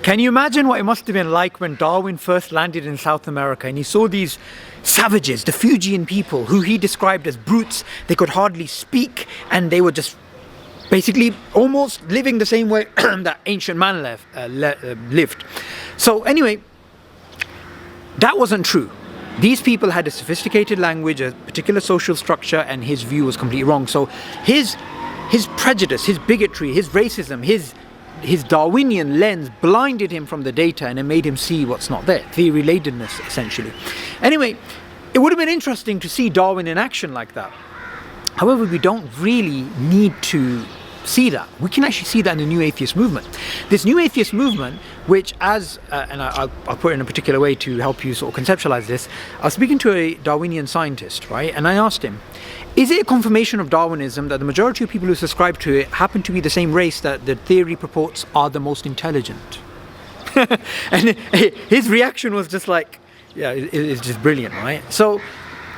Can you imagine what it must have been like when Darwin first landed in South America and he saw these savages, the Fuegian people, who he described as brutes? They could hardly speak and they were just basically almost living the same way that ancient man lived. So anyway, that wasn't true. These people had a sophisticated language, a particular social structure, and his view was completely wrong. So his prejudice, his bigotry, his racism, his Darwinian lens blinded him from the data and it made him see what's not there. Theory-latedness, essentially. Anyway, it would have been interesting to see Darwin in action like that. However, we don't really need to see that. We can actually see that in the New Atheist movement. This New Atheist movement, which and I'll put it in a particular way to help you sort of conceptualize this. I was speaking to a Darwinian scientist, right? And I asked him, is it a confirmation of Darwinism that the majority of people who subscribe to it happen to be the same race that the theory purports are the most intelligent? And his reaction was just like, yeah, it's just brilliant, right? So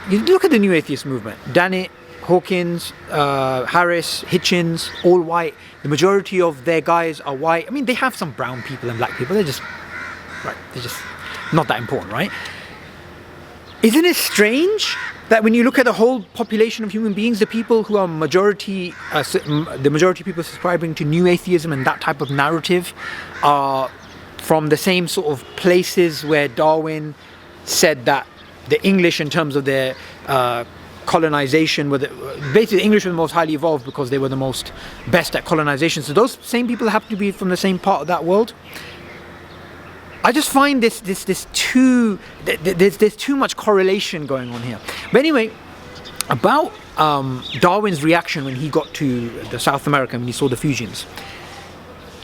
you look at the New Atheist movement. Dennett, Hawkins, Harris, Hitchens, all white. The majority of their guys are white. I mean, they have some brown people and black people. They're just not that important, right? Isn't it strange that when you look at the whole population of human beings, the people who are the majority of people subscribing to New Atheism and that type of narrative are from the same sort of places where Darwin said that the English, in terms of their colonization, basically the English were the most highly evolved because they were the most best at colonization. So those same people happen to be from the same part of that world. I just find there's too much correlation going on here. But anyway, about Darwin's reaction when he got to the South America, when he saw the Fuegians.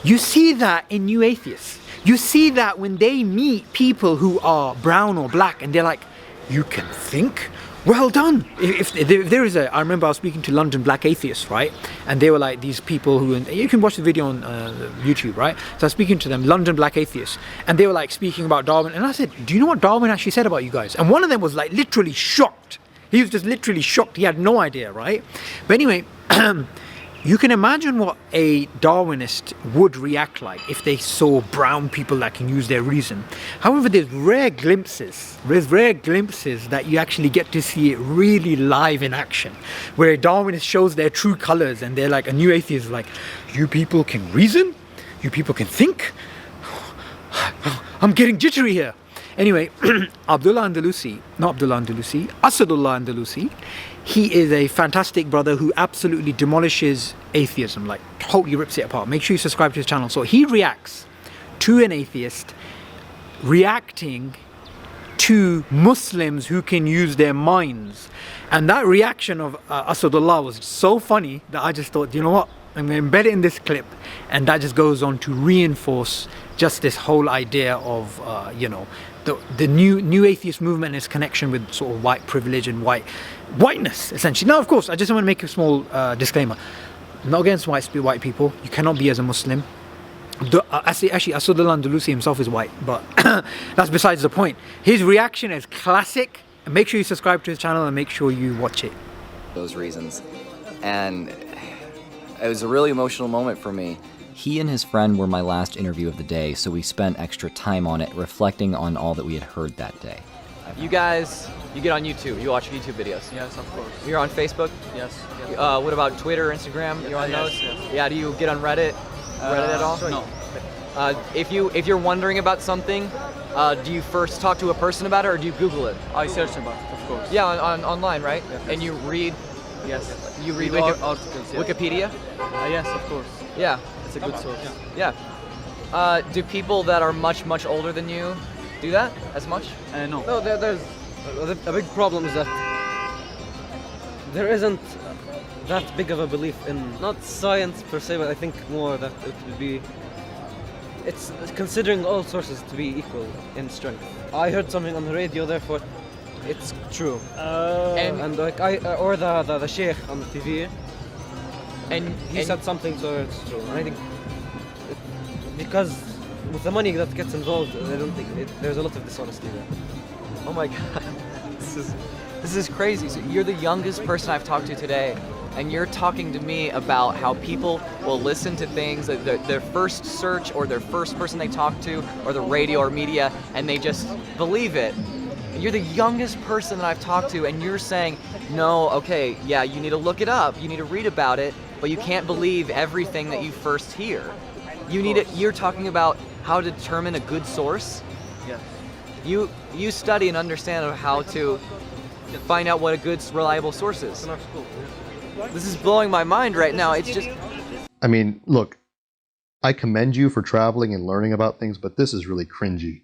You see that in New Atheists. You see that when they meet people who are brown or black and they're like, you can think? Well done. If there is I remember I was speaking to London black atheists, right? And they were like these people who, and you can watch the video on YouTube, right? So I was speaking to them, London black atheists, and they were like speaking about Darwin. And I said, do you know what Darwin actually said about you guys? And one of them was like literally shocked. He was just literally shocked. He had no idea, right? But anyway, you can imagine what a Darwinist would react like if they saw brown people that can use their reason. However, there's rare glimpses that you actually get to see it really live in action, where a Darwinist shows their true colors and they're like, a New Atheist is like, you people can reason? You people can think? I'm getting jittery here. Anyway, Asadullah Andalusi, he is a fantastic brother who absolutely demolishes atheism, like totally rips it apart. Make sure you subscribe to his channel. So he reacts to an atheist reacting to Muslims who can use their minds. And that reaction of Asadullah was so funny that I just thought, you know what? I'm going to embed it in this clip. And that just goes on to reinforce just this whole idea of, the new atheist movement and its connection with sort of white privilege and whiteness, essentially. Now, of course, I just want to make a small disclaimer. I'm not against white people. You cannot be as a Muslim. Actually, Asadullah Andalusi himself is white, but that's besides the point. His reaction is classic. And make sure you subscribe to his channel and make sure you watch it. Those reasons. And it was a really emotional moment for me. He and his friend were my last interview of the day, so we spent extra time on it, reflecting on all that we had heard that day. You guys, you get on YouTube, you watch YouTube videos. Yes, of course. You're on Facebook? Yes. What about Twitter, Instagram? You're on those? Yes. Yeah, do you get on Reddit? Reddit at all? No. If you're wondering about something, do you first talk to a person about it or do you Google it? I search about it, of course. Yeah, online, right? Yes. And you read? Yes. You read articles, yes. Wikipedia? Yes, of course. Yeah. It's a good source. Yeah. Do people that are much, much older than you do that as much? No. No, there's a big problem is that there isn't that big of a belief in, not science per se, but I think more that it would be, it's considering all sources to be equal in strength. I heard something on the radio, therefore it's true. And like or the sheikh on the TV, and he said something, so it's true. And I think because with the money that gets involved, I don't think there's a lot of dishonesty there. Oh my God, this is crazy. So you're the youngest person I've talked to today and you're talking to me about how people will listen to things that their first search or their first person they talk to or the radio or media, and they just believe it. And you're the youngest person that I've talked to, and you're saying, no, okay, yeah, you need to look it up, you need to read about it, but you can't believe everything that you first hear. You're talking about how to determine a good source. Yes. You study and understand how to find out what a good, reliable source is. In our school. Yeah. This is blowing my mind right now. It's just... I mean, look, I commend you for traveling and learning about things, but this is really cringy,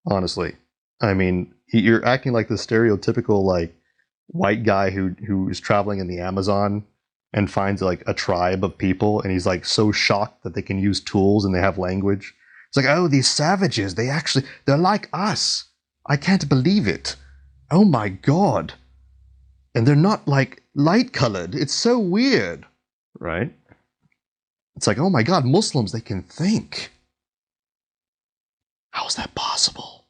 honestly. I mean, you're acting like the stereotypical, like, white guy who is traveling in the Amazon and finds, like, a tribe of people, and he's, like, so shocked that they can use tools and they have language. It's like, oh, these savages, they're like us. I can't believe it. Oh my God. And they're not, like, light-colored. It's so weird, right? It's like, oh my God, Muslims, they can think. How is that possible?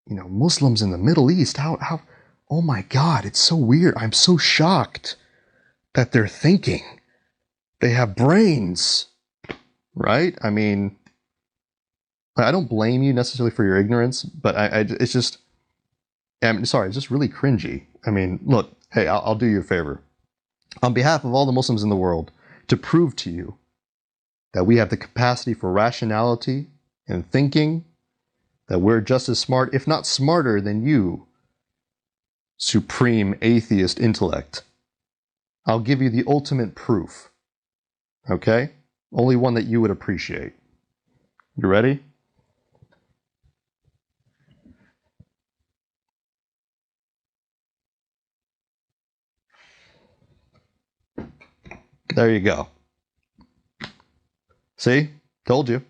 You know, Muslims in the Middle East, how, oh my God, it's so weird. I'm so shocked that they're thinking. They have brains, right? I mean, I don't blame you necessarily for your ignorance, but it's just, I'm sorry, it's just really cringy. I mean, look, hey, I'll do you a favor. On behalf of all the Muslims in the world, to prove to you that we have the capacity for rationality and thinking, that we're just as smart, if not smarter than you, supreme atheist intellect. I'll give you the ultimate proof. Okay? Only one that you would appreciate. You ready? There you go. See? Told you.